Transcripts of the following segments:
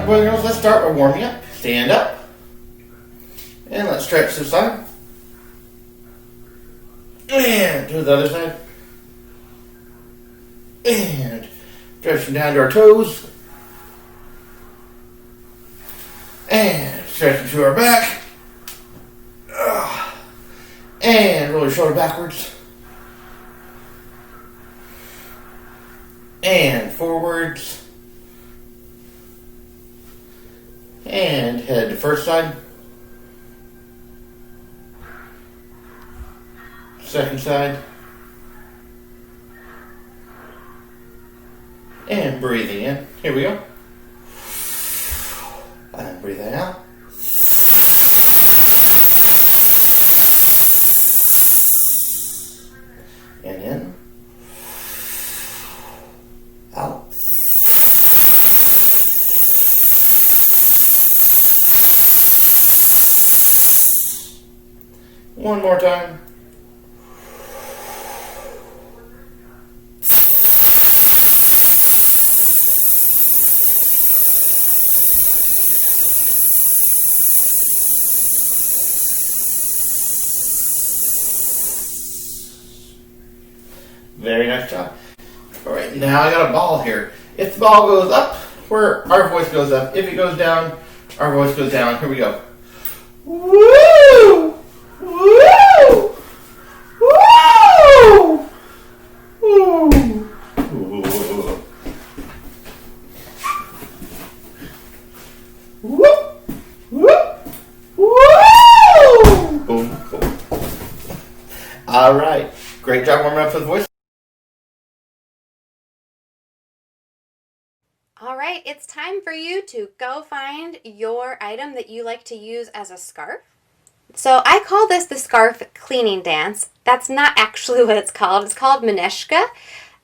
boys and girls, let's start with warming up. Stand up. And let's stretch to the side. And to the other side. And stretching down to our toes. And stretching to our back. And roll your shoulder backwards. And forwards. And head to first side. Second side. And breathing in. Here we go. And breathing out. And in. Out. One more time. Very nice job. Alright, now I got a ball here. If the ball goes up, our voice goes up. If it goes down, our voice goes down. Here we go. Woo! Woo! Woo! Woo! Whoop! Whoop! Woo! Boom, boom. Alright. Great job warming up for the voice. All right, it's time for you to go find your item that you like to use as a scarf. So I call this the scarf cleaning dance. That's not actually what it's called. It's called Maneczka.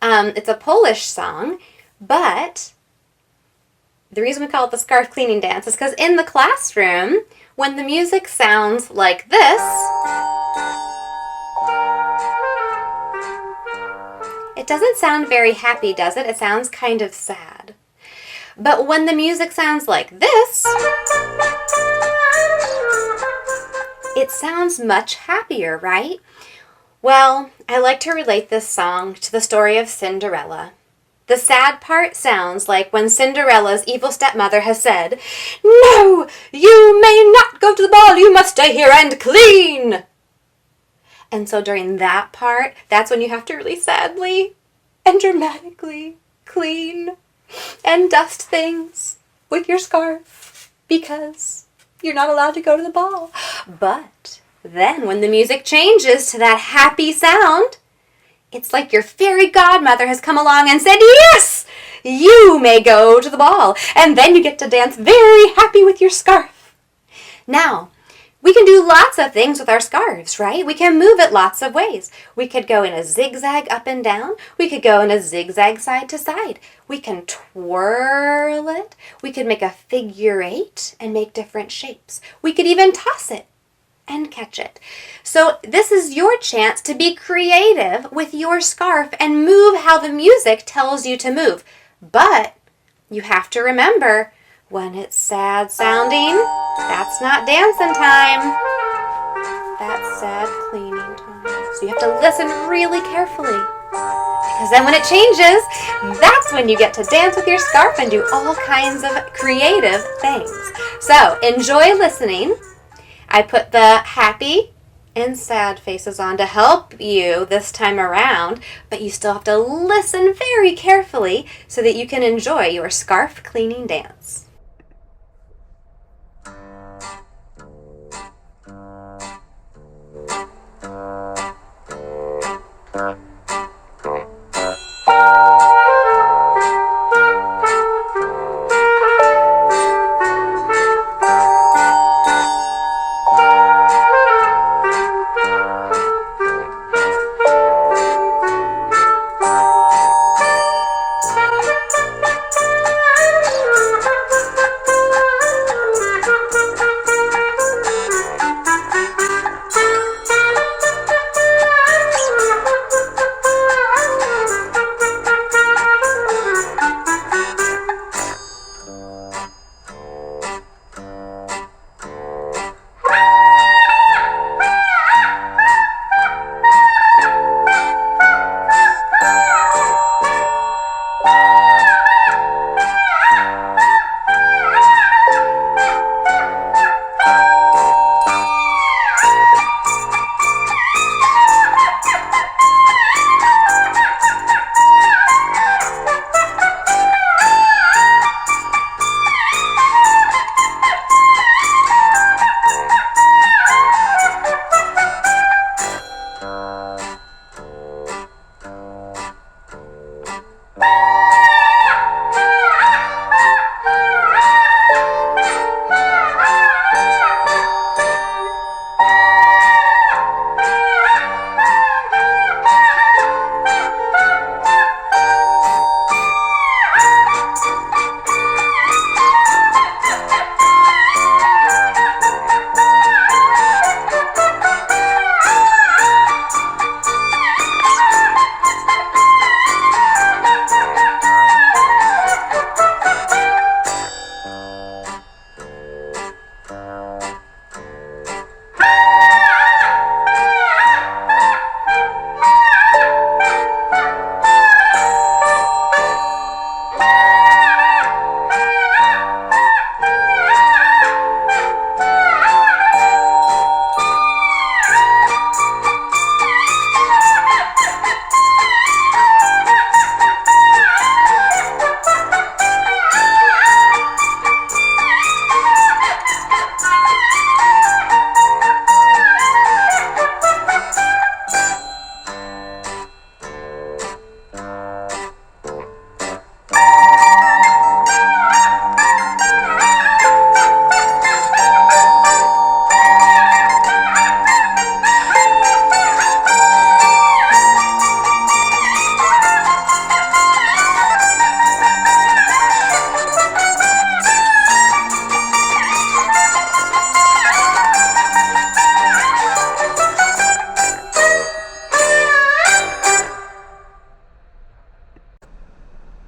It's a Polish song, but the reason we call it the scarf cleaning dance is because in the classroom, when the music sounds like this, it doesn't sound very happy, does it? It sounds kind of sad. But when the music sounds like this, it sounds much happier, right? Well, I like to relate this song to the story of Cinderella. The sad part sounds like when Cinderella's evil stepmother has said, "No, you may not go to the ball, you must stay here and clean." And so during that part, that's when you have to really sadly and dramatically clean and dust things with your scarf because you're not allowed to go to the ball. But then when the music changes to that happy sound, it's like your fairy godmother has come along and said, "Yes, you may go to the ball." And then you get to dance very happy with your scarf. Now, we can do lots of things with our scarves, right? We can move it lots of ways. We could go in a zigzag up and down. We could go in a zigzag side to side. We can twirl it. We could make a figure eight and make different shapes. We could even toss it and catch it. So this is your chance to be creative with your scarf and move how the music tells you to move. But you have to remember, when it's sad sounding, that's not dancing time. That's sad cleaning time. So you have to listen really carefully. Because then when it changes, that's when you get to dance with your scarf and do all kinds of creative things. So enjoy listening. I put the happy and sad faces on to help you this time around, but you still have to listen very carefully so that you can enjoy your scarf cleaning dance.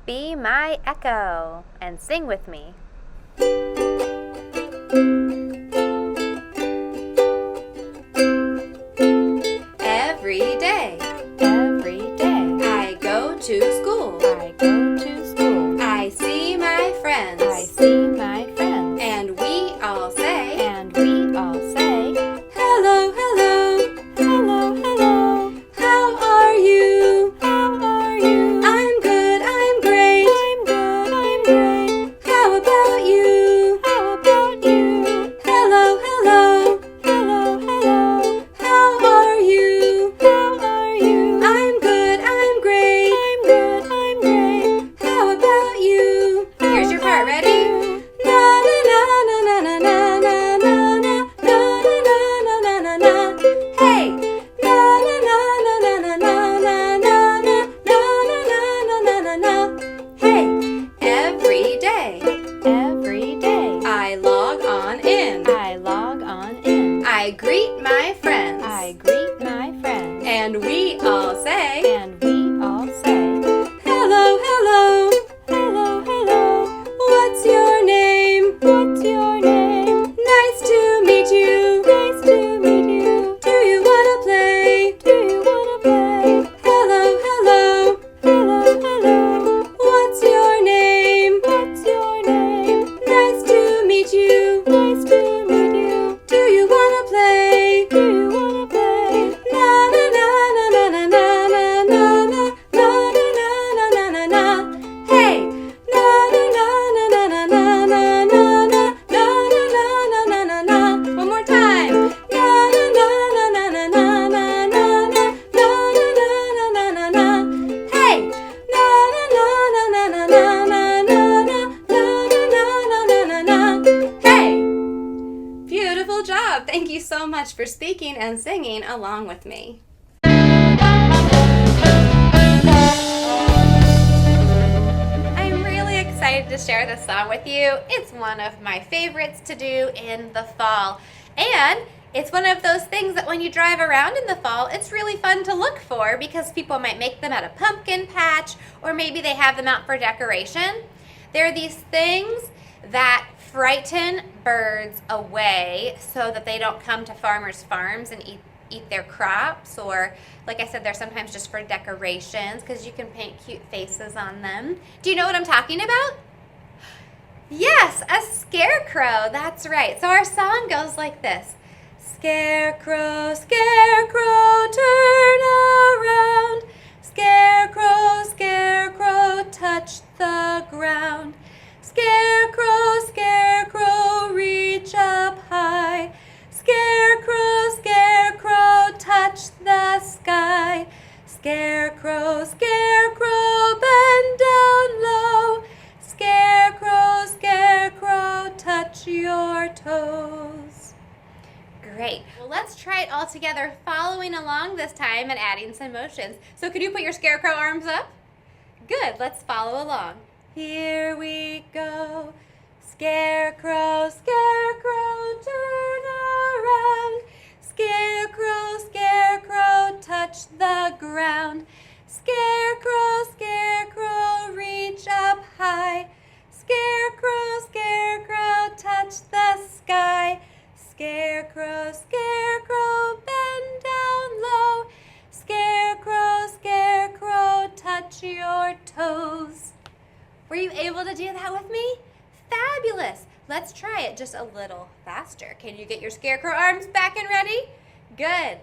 Be my echo and sing with me. Every day. Every day. I go to school. I go to school. I see my friends. I see my friends. And we all say. And we all say. Hello, hello. Hello, hello. How are you? How are you? I'm good, I'm great. I'm good, I'm great. How about you? How about you? Hello, hello. Hello, hello. How are you? How are you? I'm good, I'm great. I'm good, I'm great. How about you? Here's your part, ready? Na na na na na na na na na na na na na na. Hey! Na na na na na na na na na na na na. Hey! Every day. Every day. I log on in. I log on in. I greet my friends. I greet my friends. And we all say. And we all say. Hello, hello. Hello, hello. What's your name? What's your name? Nice to meet you. Nice to meet you. Do you wanna play? Do you wanna play? Hello, hello. Hello, hello. What's your name? What's your name? Nice to meet you. Nice to meet you. Do you wanna play? Do you wanna play? Na na na na na na na na na na na na na na. Hey! Na na na na na na na na na na na na na na. One more time. Na na na na na na na na na na na na na. Hey! Na na na na na na na na na na na. Hey! Beautiful job. Thank you so much for speaking and singing along with me. I'm really excited to share this song with you. It's one of my favorites to do in the fall. And it's one of those things that when you drive around in the fall, it's really fun to look for because people might make them at a pumpkin patch or maybe they have them out for decoration. There are these things that frighten birds away so that they don't come to farmers' farms and eat their crops, or like I said, they're sometimes just for decorations because you can paint cute faces on them. Do you know what I'm talking about? Yes, a scarecrow. That's right. So our song goes like this. Scarecrow, scarecrow, turn around. Scarecrow, scarecrow, touch the ground. Scarecrow, scarecrow, reach up high. Scarecrow, scarecrow, touch the sky. Scarecrow, scarecrow, bend down low. Scarecrow, scarecrow, touch your toes. Great. Well, let's try it all together, following along this time and adding some motions. So could you put your scarecrow arms up? Good. Let's follow along. Here we go. Scarecrow, scarecrow, turn around. Scarecrow, scarecrow, touch the ground. Scarecrow, scarecrow, reach up high. Scarecrow, scarecrow, touch the sky. Scarecrow, scarecrow, bend down low. Scarecrow, scarecrow, touch your toes. Were you able to do that with me? Fabulous! Let's try it just a little faster. Can you get your scarecrow arms back and ready? Good.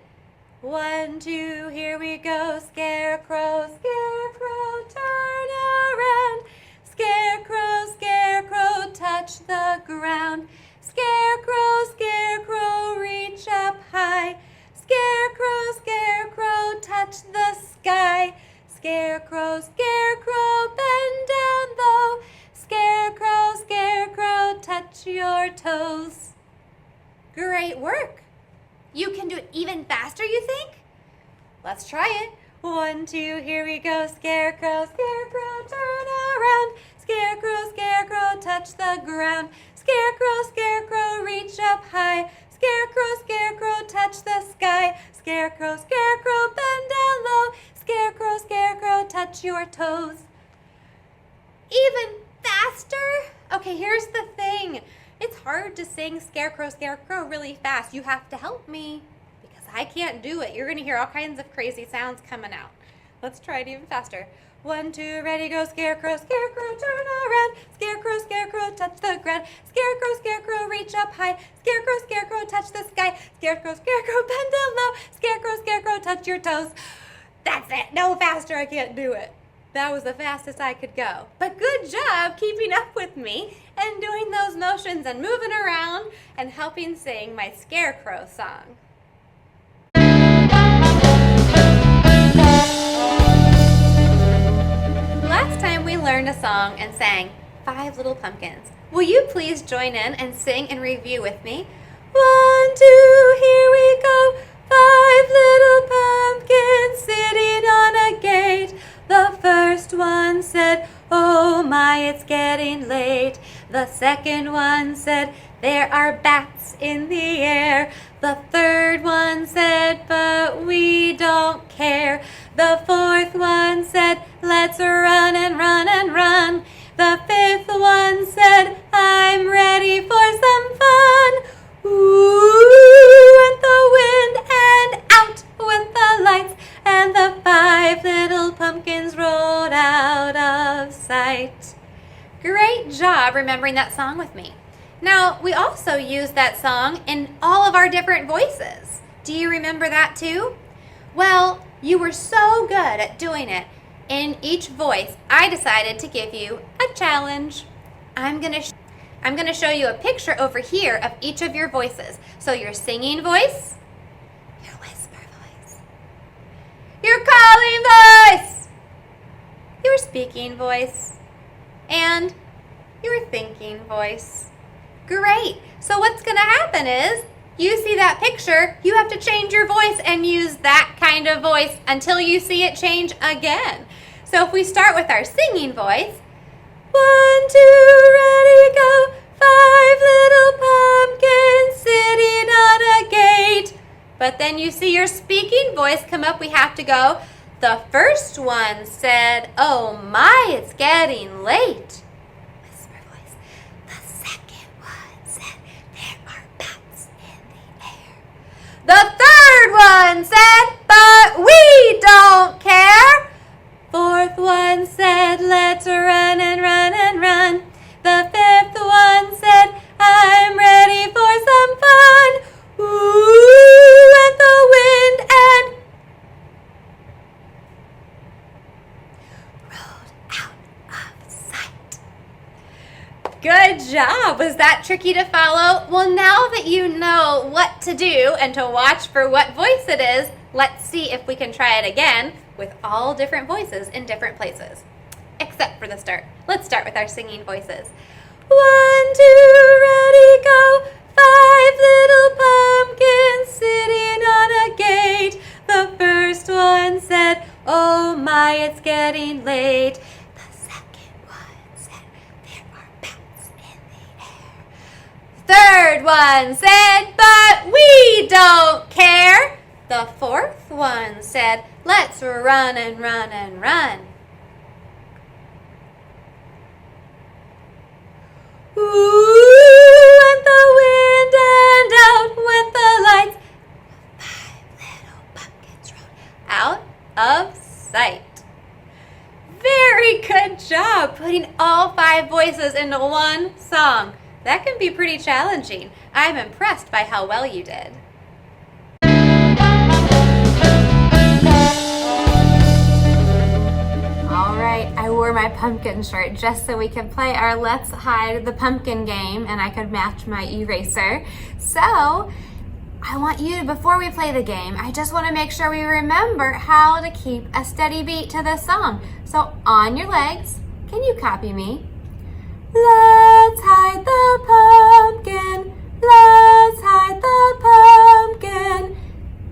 1, 2, here we go. Scarecrow, scarecrow, turn around. Scarecrow, scarecrow, touch the ground. Scarecrow, scarecrow, reach up high. Scarecrow, scarecrow, touch the sky. Scarecrow, scarecrow, bend down low. Scarecrow, scarecrow, touch your toes. Great work. You can do it even faster, you think? Let's try it. 1, 2, here we go. Scarecrow, scarecrow, turn around. Scarecrow, scarecrow, touch the ground. Scarecrow, scarecrow, reach up high. Scarecrow, scarecrow, touch the sky. Scarecrow, scarecrow, bend down low. Scarecrow, scarecrow, touch your toes. Even faster? Okay, here's the thing. It's hard to sing Scarecrow, Scarecrow really fast. You have to help me because I can't do it. You're going to hear all kinds of crazy sounds coming out. Let's try it even faster. 1, 2, ready, go, Scarecrow, Scarecrow, turn around. Scarecrow, Scarecrow, touch the ground. Scarecrow, Scarecrow, reach up high. Scarecrow, Scarecrow, touch the sky. Scarecrow, Scarecrow, bend down low. Scarecrow, Scarecrow, touch your toes. That's it. No faster, I can't do it. That was the fastest I could go. But good job keeping up with me and doing those motions and moving around and helping sing my Scarecrow song. Last time we learned a song and sang 5 Little Pumpkins. Will you please join in and sing and review with me? 1, 2, here we go. 5 little pumpkins sitting on a gate. The first one said, oh my, it's getting late. The second one said, there are bats in the air. The third one said, but we don't care. The fourth one said, let's run and run and run. The fifth one said, I'm ready for some fun. Ooh, went the wind and out went the lights, and the 5 little pumpkins rolled out of sight. Great job remembering that song with me. Now, we also use that song in all of our different voices. Do you remember that too? Well, you were so good at doing it in each voice, I decided to give you a challenge. I'm going to show you a picture over here of each of your voices. So your singing voice, your whisper voice, your calling voice, your speaking voice, and your thinking voice. Great. So what's going to happen is you see that picture, you have to change your voice and use that kind of voice until you see it change again. So if we start with our singing voice, 1, 2, ready, go. 5 little pumpkins sitting on a gate. But then you see your speaking voice come up, we have to go. The first one said, oh my, it's getting late. Whisper voice. The second one said, there are bats in the air. The third one said, but we don't care. Fourth one said, let's run and run and run. The fifth one said, I'm ready for some fun. Ooh, and the wind and rolled out of sight. Good job. Was that tricky to follow? Well, now that you know what to do and to watch for what voice it is, let's see if we can try it again with all different voices in different places. Except for the start. Let's start with our singing voices. 1, 2, ready, go. 5 little pumpkins sitting on a gate. The first one said, oh my, it's getting late. The second one said, there are bats in the air. Third one said, but we don't care. The fourth one said, let's run and run and run. Ooh, went the wind and out went the lights. 5 little pumpkins rolled out of sight. Very good job putting all 5 voices into one song. That can be pretty challenging. I'm impressed by how well you did. Alright, I wore my pumpkin shirt just so we could play our Let's Hide the Pumpkin game and I could match my eraser. So, I want you to, before we play the game, I just want to make sure we remember how to keep a steady beat to this song. So, on your legs, can you copy me? Let's hide the pumpkin, let's hide the pumpkin.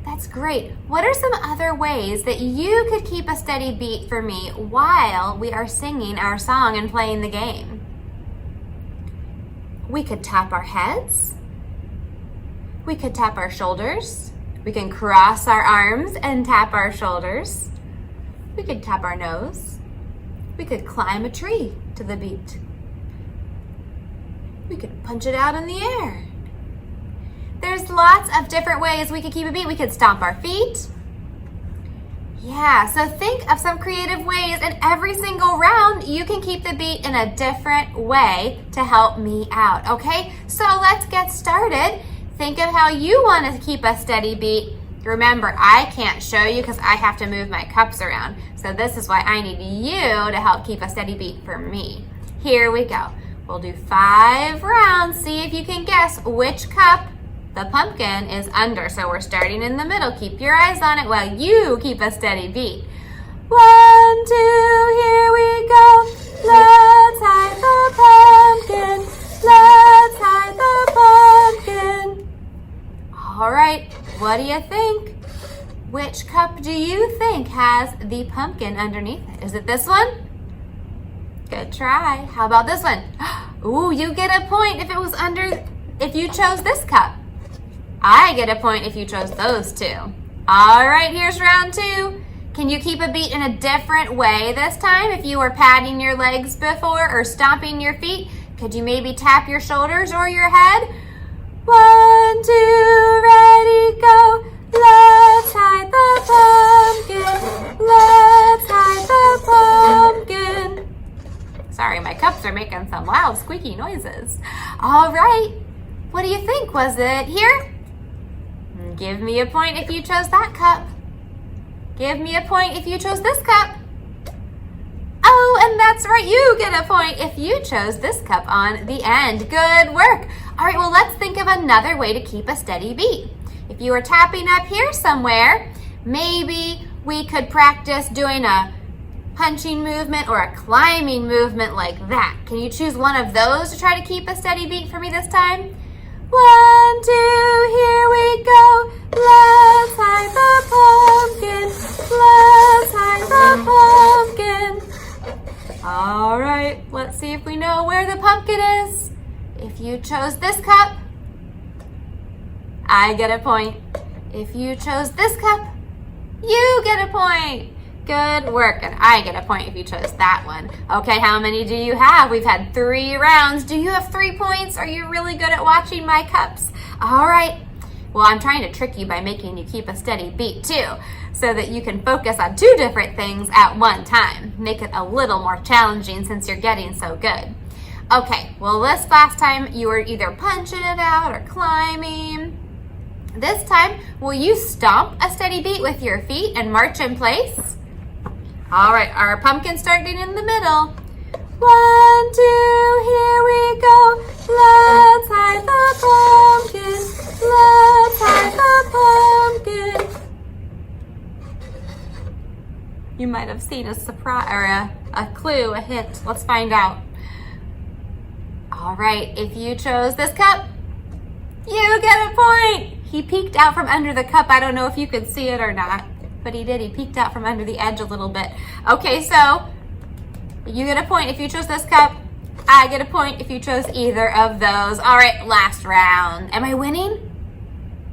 That's great. What are some other ways that you could keep a steady beat for me while we are singing our song and playing the game? We could tap our heads. We could tap our shoulders. We can cross our arms and tap our shoulders. We could tap our nose. We could climb a tree to the beat. We could punch it out in the air. There's lots of different ways we could keep a beat. We could stomp our feet. Yeah, so think of some creative ways, and every single round you can keep the beat in a different way to help me out, okay? So let's get started. Think of how you want to keep a steady beat. Remember, I can't show you because I have to move my cups around. So this is why I need you to help keep a steady beat for me. Here we go. We'll do 5 rounds. See if you can guess which cup the pumpkin is under. So we're starting in the middle. Keep your eyes on it while you keep a steady beat. 1, 2, here we go. Let's hide the pumpkin. Let's hide the pumpkin. All right, what do you think? Which cup do you think has the pumpkin underneath it? Is it this one? Good try. How about this one? Ooh, you get a point if you chose this cup. I get a point if you chose those two. All right, here's round 2. Can you keep a beat in a different way this time? If you were patting your legs before or stomping your feet, could you maybe tap your shoulders or your head? 1, 2, ready, go. Let's hide the pumpkin. Let's hide the pumpkin. Sorry, my cups are making some loud, squeaky noises. All right, what do you think? Was it here? Give me a point if you chose that cup. Give me a point if you chose this cup. Oh, and that's right, you get a point if you chose this cup on the end. Good work. All right, well, let's think of another way to keep a steady beat. If you were tapping up here somewhere, maybe we could practice doing a punching movement or a climbing movement like that. Can you choose one of those to try to keep a steady beat for me this time? 1, 2, here we go. Let's hide the pumpkin. Let's hide the pumpkin. All right, let's see if we know where the pumpkin is. If you chose this cup, I get a point. If you chose this cup, you get a point. Good work, and I get a point if you chose that one. Okay, how many do you have? We've had 3 rounds. Do you have 3 points? Are you really good at watching my cups? All right. Well, I'm trying to trick you by making you keep a steady beat too, so that you can focus on 2 different things at one time. Make it a little more challenging since you're getting so good. Okay, well, this last time you were either punching it out or climbing. This time, will you stomp a steady beat with your feet and march in place? All right, our pumpkin starting in the middle. 1, 2, here we go. Let's hide the pumpkin. Let's hide the pumpkin. You might have seen a surprise or a clue, a hint. Let's find out. All right, if you chose this cup, you get a point. He peeked out from under the cup. I don't know if you could see it or not, but he did. He peeked out from under the edge a little bit. Okay, so you get a point if you chose this cup. I get a point if you chose either of those. All right, last round. Am I winning?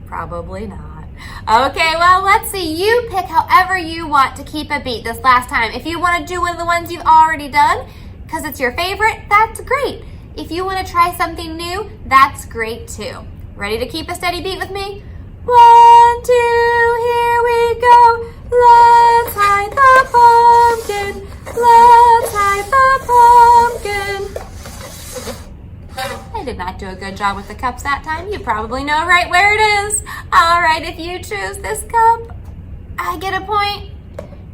Probably not. Okay, well, let's see. You pick however you want to keep a beat this last time. If you want to do one of the ones you've already done, because it's your favorite, that's great. If you want to try something new, that's great too. Ready to keep a steady beat with me? 1, 2, here we go. Let's hide the pumpkin. Let's hide the pumpkin. I did not do a good job with the cups that time. You probably know right where it is. All right, if you choose this cup, I get a point.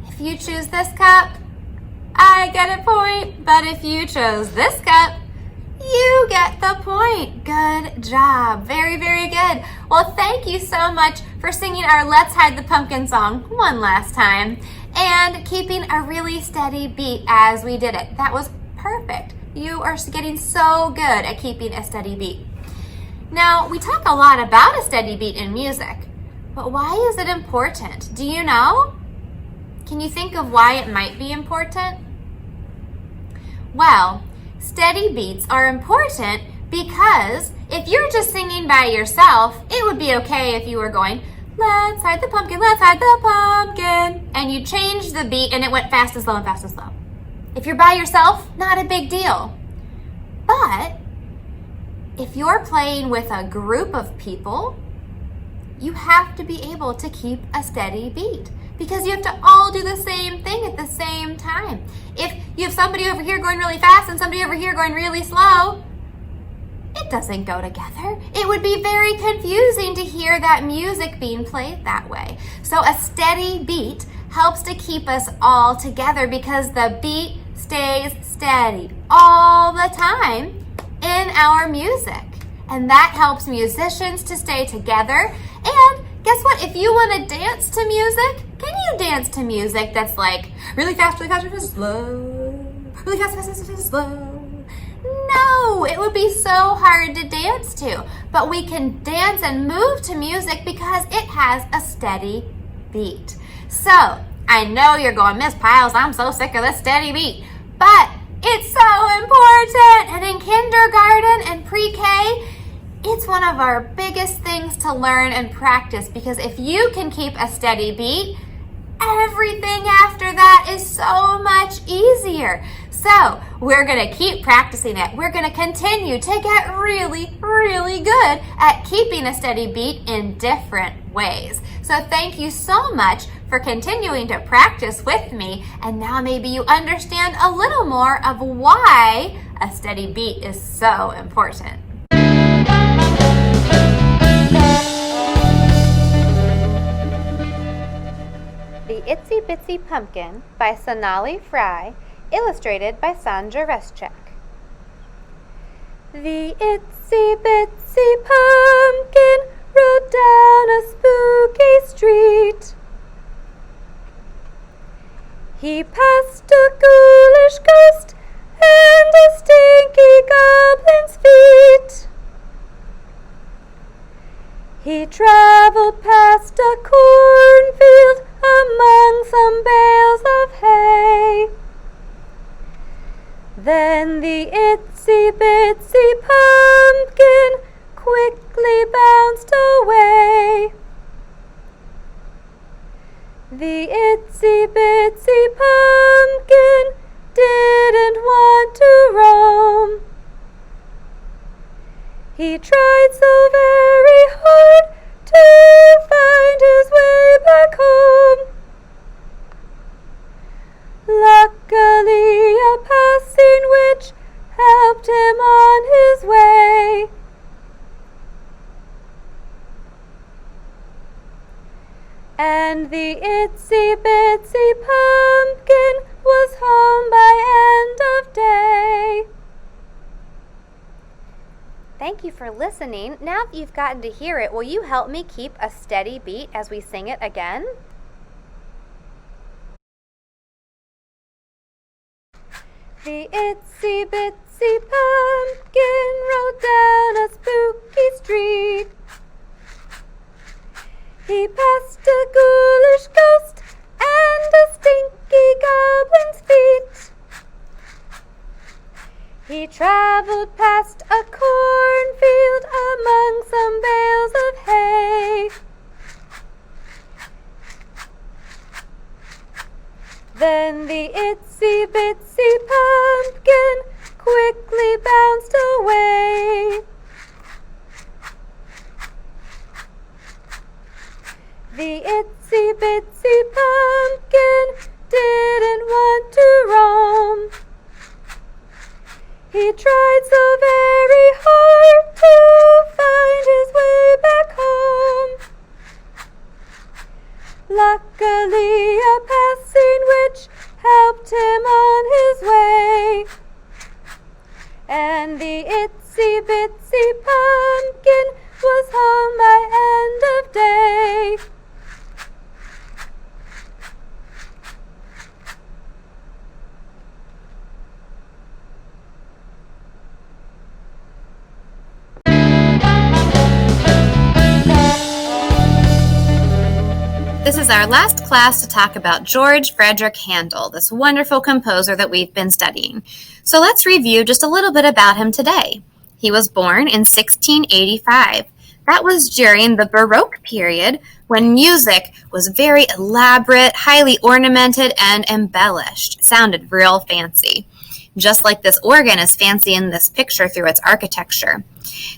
If you choose this cup, I get a point. But if you chose this cup, you get the point. Good job. Very, very good. Well, thank you so much for singing our Let's Hide the Pumpkin song one last time and keeping a really steady beat as we did it. That was perfect. You are getting so good at keeping a steady beat. Now, we talk a lot about a steady beat in music, but why is it important? Do you know? Can you think of why it might be important? Well, steady beats are important because if you're just singing by yourself, it would be okay if you were going, let's hide the pumpkin, let's hide the pumpkin, and you changed the beat and it went fast and slow and fast and slow. If you're by yourself, not a big deal. But if you're playing with a group of people, you have to be able to keep a steady beat because you have to all do the same thing at the same time. If you have somebody over here going really fast and somebody over here going really slow, it doesn't go together. It would be very confusing to hear that music being played that way. So a steady beat helps to keep us all together because the beat stays steady all the time in our music. And that helps musicians to stay together. And guess what? If you want to dance to music, can you dance to music that's like really fast, really fast, really slow, really fast, fast, fast, fast, slow? No, it would be so hard to dance to. But we can dance and move to music because it has a steady beat. So I know you're going, Miss Piles, I'm so sick of this steady beat. But it's so important. And in kindergarten and pre-K, it's one of our biggest things to learn and practice because if you can keep a steady beat, everything after that is so much easier. So we're going to keep practicing it. We're going to continue to get really, really good at keeping a steady beat in different ways. So thank you so much for continuing to practice with me. And now maybe you understand a little more of why a steady beat is so important. The Itsy Bitsy Pumpkin by Sonali Fry, illustrated by Sandra Reschek. The itsy bitsy pumpkin rode down a spooky street. He passed a ghoulish ghost and a stinky goblin's feet. He traveled past a cornfield among some bales of hay. Then the itsy bitsy pumpkin quickly bounced away. The itsy bitsy pumpkin didn't want to roam. He tried so very hard to find his way back home. Luckily, a passing witch helped him on his way. And the itsy bitsy pumpkin was home by end of day. Thank you for listening. Now that you've gotten to hear it, will you help me keep a steady beat as we sing it again? The itsy bitsy pumpkin rode down a spooky street. He passed a ghoulish ghost and a stinky goblin's feet. He traveled past a cornfield among some bales of hay. Then the itsy bitsy pumpkin quickly bounced away. The itsy bitsy pumpkin didn't want to roam. He tried so very hard to find his way back home. Luckily, a passing witch helped him on his way. And the itsy bitsy pumpkin was home by end of day. This is our last class to talk about George Frederick Handel, this wonderful composer that we've been studying. So let's review just a little bit about him today. He was born in 1685. That was during the Baroque period, when music was very elaborate, highly ornamented, and embellished. It sounded real fancy. Just like this organ is fancy in this picture through its architecture.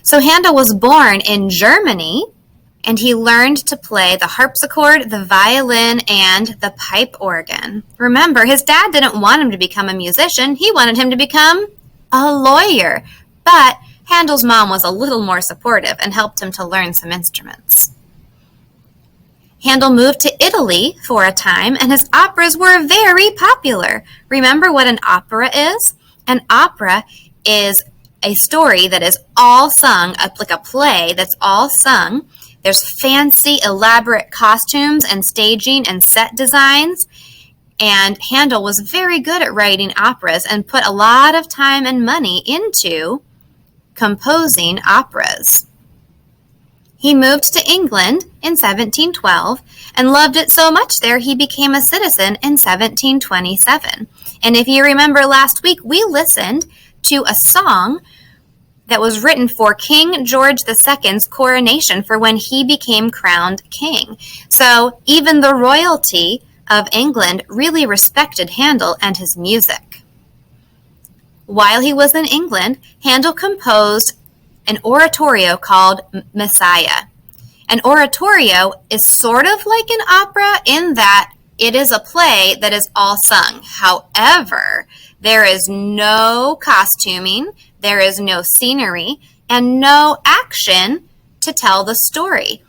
So Handel was born in Germany, and he learned to play the harpsichord, the violin, and the pipe organ. Remember, his dad didn't want him to become a musician. He wanted him to become a lawyer. But Handel's mom was a little more supportive and helped him to learn some instruments. Handel moved to Italy for a time, and his operas were very popular. Remember what an opera is? An opera is a story that is all sung, like a play that's all sung. There's fancy, elaborate costumes and staging and set designs. And Handel was very good at writing operas and put a lot of time and money into composing operas. He moved to England in 1712 and loved it so much there he became a citizen in 1727. And if you remember last week, we listened to a song that was written for King George II's coronation for when he became crowned king. So even the royalty of England really respected Handel and his music. While he was in England, Handel composed an oratorio called Messiah. An oratorio is sort of like an opera in that it is a play that is all sung. However, there is no costuming, there is no scenery, and no action to tell the story.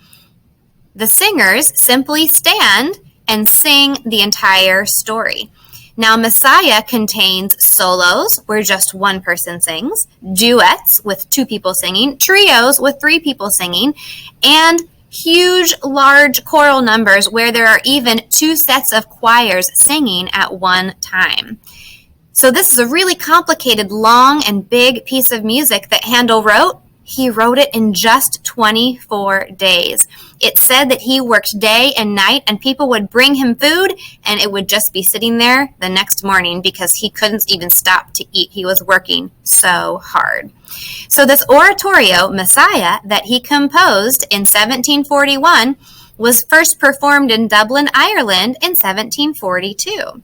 The singers simply stand and sing the entire story. Now, Messiah contains solos where just one person sings, duets with two people singing, trios with three people singing, and huge, large choral numbers where there are even two sets of choirs singing at one time. So this is a really complicated, long, and big piece of music that Handel wrote. He wrote it in just 24 days. It said that he worked day and night, and people would bring him food, and it would just be sitting there the next morning because he couldn't even stop to eat. He was working so hard. So this oratorio, Messiah, that he composed in 1741 was first performed in Dublin, Ireland in 1742.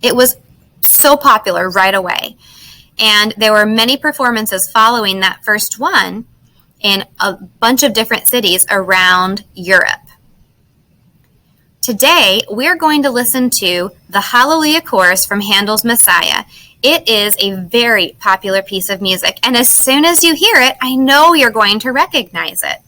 It was so popular right away. And there were many performances following that first one in a bunch of different cities around Europe. Today, we're going to listen to the Hallelujah Chorus from Handel's Messiah. It is a very popular piece of music, and as soon as you hear it, I know you're going to recognize it.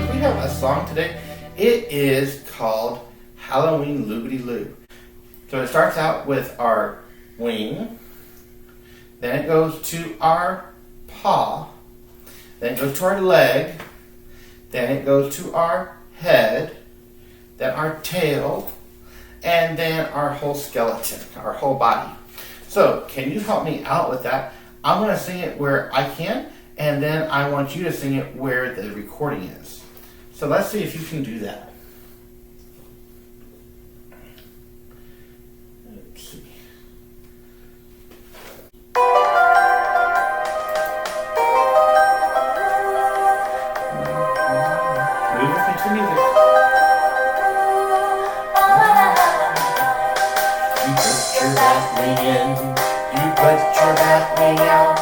We have a song today. It is called Halloween Loobity Loo. So it starts out with our wing, then it goes to our paw, then it goes to our leg, then it goes to our head, then our tail, and then our whole skeleton, our whole body. So can you help me out with that? I'm going to sing it where I can, and then I want you to sing it where the recording is. So let's see if you can do that. Let's see. Move with me to music. You put your back wing in, you put your back wing out.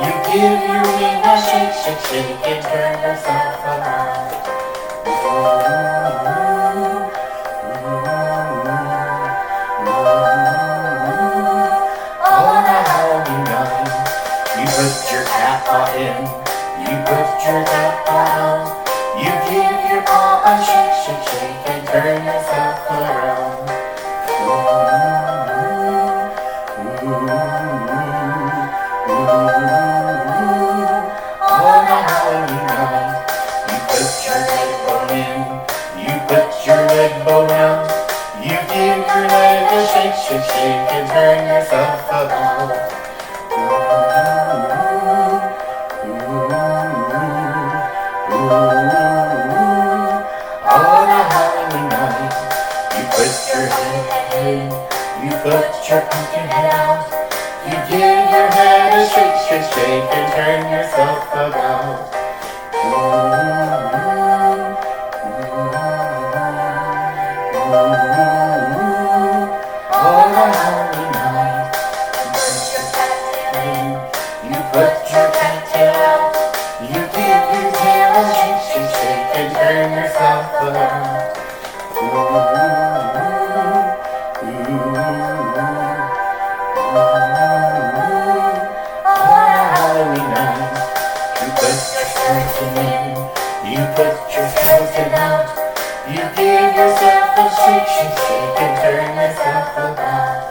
You give your wing a shake, shake, shake, and turn yourself around. On a Halloween night, you put your cat paw in, you put your cat paw out. You give your paw a shake, shake, shake, and turn yourself around. On a Halloween night, you put your leg bone in, you put your leg bone out. You give your leg a shake, shake, shake, and turn yourself about. On a Halloween night, you put your head in, you put your pumpkin head out. You give your head a shake, shake, shake, and turn yourself about. On a Halloween night, you put your cattail out. You give your tail a shake, shake, shake, and turn yourself around. On a Halloween night, you put your skeleton in, you put your skeleton out. You give yourself a shake, shake, shake, and turn yourself about.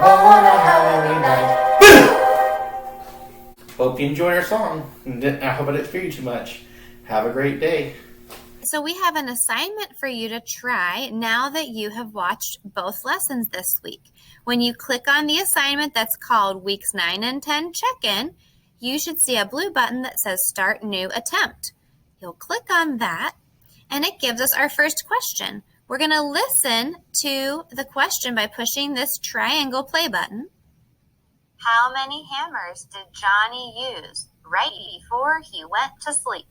On a Halloween night. Hope you enjoyed our song. I hope I didn't scare you too much. Have a great day. So we have an assignment for you to try now that you have watched both lessons this week. When you click on the assignment that's called Weeks 9 and 10 Check-In, you should see a blue button that says Start New Attempt. You'll click on that, and it gives us our first question. We're going to listen to the question by pushing this triangle play button. How many hammers did Johnny use right before he went to sleep?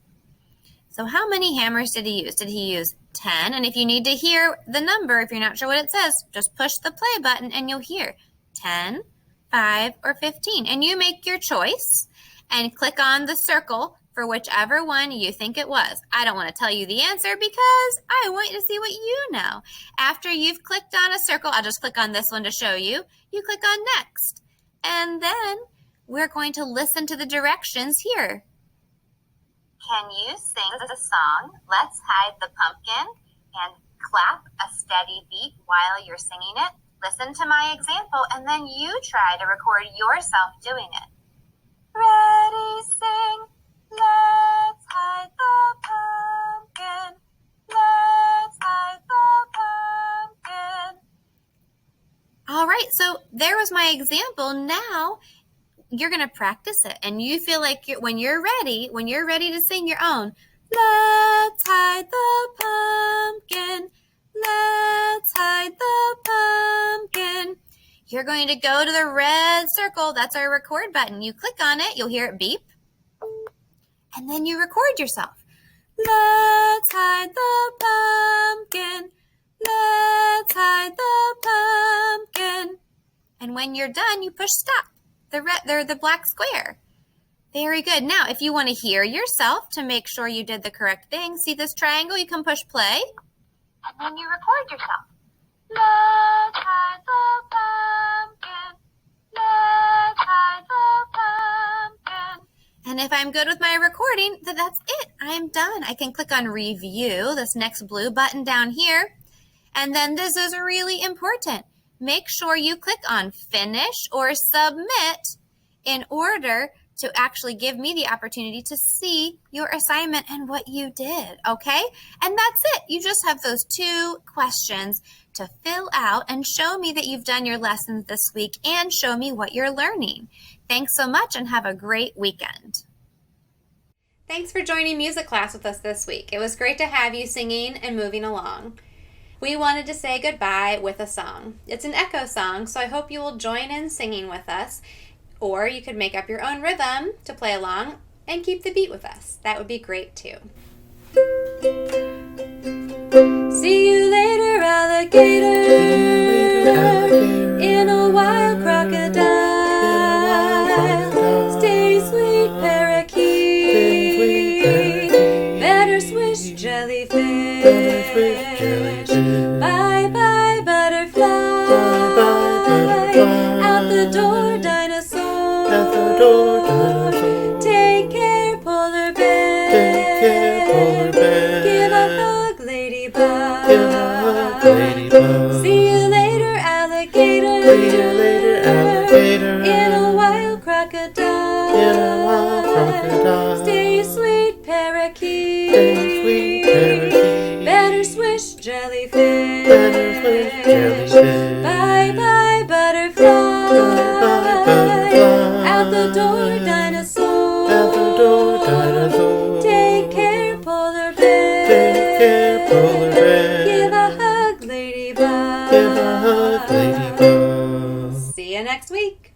So how many hammers did he use? Did he use 10? And if you need to hear the number, if you're not sure what it says, just push the play button and you'll hear 10, 5, or 15. And you make your choice and click on the circle for whichever one you think it was. I don't want to tell you the answer because I want you to see what you know. After you've clicked on a circle, I'll just click on this one to show you. You click on next. And then we're going to listen to the directions here. Can you sing the song, Let's Hide the Pumpkin, and clap a steady beat while you're singing it? Listen to my example, and then you try to record yourself doing it. Ready, sing, let's hide the pumpkin, let's hide the pumpkin. All right, so there was my example. Now you're going to practice it, and you feel like when you're ready to sing your own, let's hide the pumpkin, let's hide the pumpkin. You're going to go to the red circle. That's our record button. You click on it, you'll hear it beep, and then you record yourself. Let's hide the pumpkin, let's hide the pumpkin. And when you're done, you push stop, the black square. Very good. Now, if you want to hear yourself to make sure you did the correct thing, see this triangle? You can push play, and then you record yourself. Let's hide the pumpkin, let's hide the pumpkin. And if I'm good with my recording, then that's it. I'm done. I can click on review, this next blue button down here. And then this is really important. Make sure you click on finish or submit in order to actually give me the opportunity to see your assignment and what you did, okay? And that's it. You just have those 2 questions to fill out and show me that you've done your lessons this week and show me what you're learning. Thanks so much and have a great weekend. Thanks for joining music class with us this week. It was great to have you singing and moving along. We wanted to say goodbye with a song. It's an echo song, so I hope you will join in singing with us. Or you could make up your own rhythm to play along and keep the beat with us. That would be great too. See you later, alligator, in a wild crocodile. Stay sweet, parakeet, better swish, jellyfish. Bye bye, butterfly, out the door, dinosaur. Take care, polar bear. Give a hug, ladybug. See you later, alligator. In a wild crocodile. Stay sweet, parakeet. Better swish, jellyfish. Bye bye, butterfly. Out the door, dinosaur. Take care, polar bear. Give a hug, ladybug. See you next week.